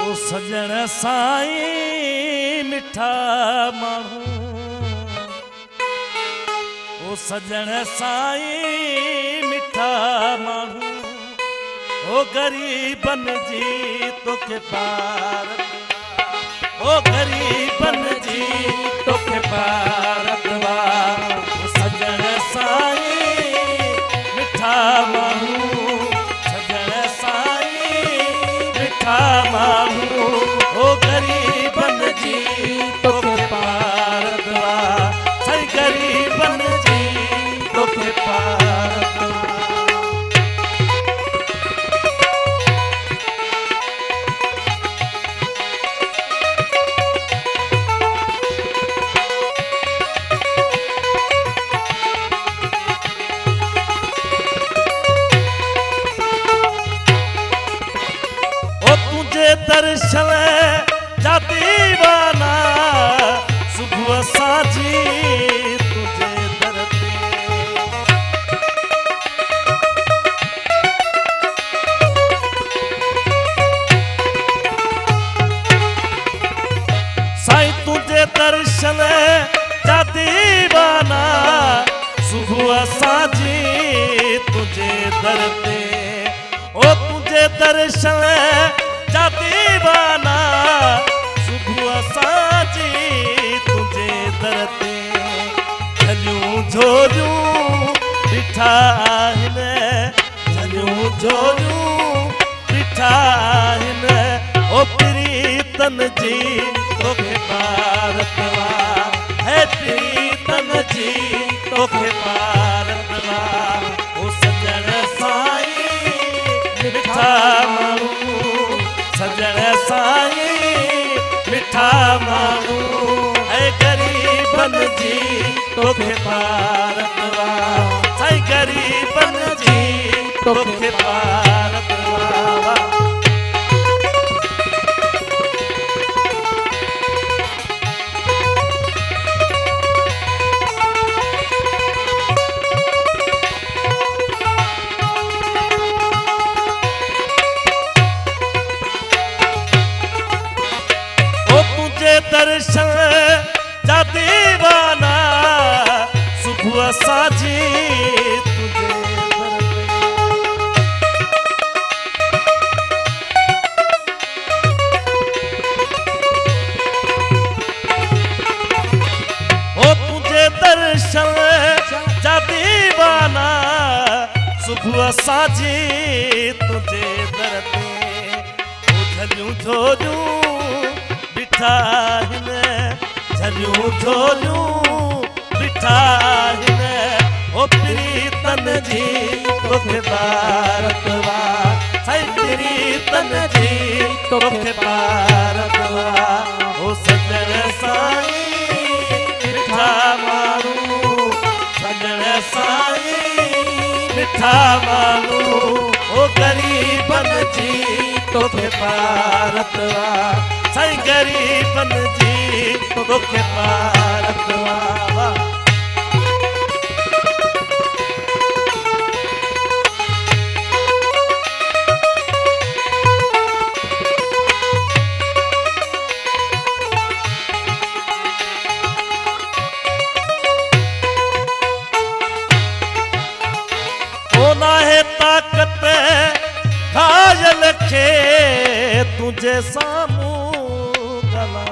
ओ सजण साईं मिठा माण्हू, ओ सजण साईं मिठा माण्हू, ओ गरीबन जी तोखे पार, ओ गरीबन जी तोखे पार दवा। ओ सजण साईं मिठा माण्हू, सजण साईं मिठा माण्हू, ओ गरीबन जी तोखे पार दवा, साईं गरीबन जी तोखे पार दवा। दर्शन जा दीवाना सुबह साजी तुझे दर पे, साईं तुझे दर्शन जा दीवाना सुबह साजी तुझे दर पे, ओ तुझे दर्शन जा दीवाना सुबह साजी तुझे दर ते। झलियूं झोलियूं ॾिठा आहिनि, झलियूं झोलियूं ॾिठा आहिनि, ओ प्रीतन जी तोखे पार दवा, है प्रीतन जी तोखे पार दवा। ओ सजण साईं मिठा माण्हू, सजण साईं मिठा माण्हू, ऐ गरीबन जी तोखे पार दवा, साईं गरीबन जी तोखे पार दवा। दर्शन जा दीवाना सुबह साजी तुझे दर पे, ओ तुझे दर्शन जा दीवाना सुबह साजी तुझे दर पे। ओ झलियूं झोलियूं ॾिठा आहिनि, झलियूं झोलियूं ॾिठा आहिनि, ओ प्रीतन जी तोखे पार दवा, साईं प्रीतन जी तोखे पार दवा। ओ सजण साईं मिठा माण्हू, सजण साईं मिठा माण्हू, ओ गरीबन जी तोखे पार दवा, साईं गरीबन जी तोखे पार दवा। ओ नाहे ताकत घायल खे तुझे साम्हूं गला,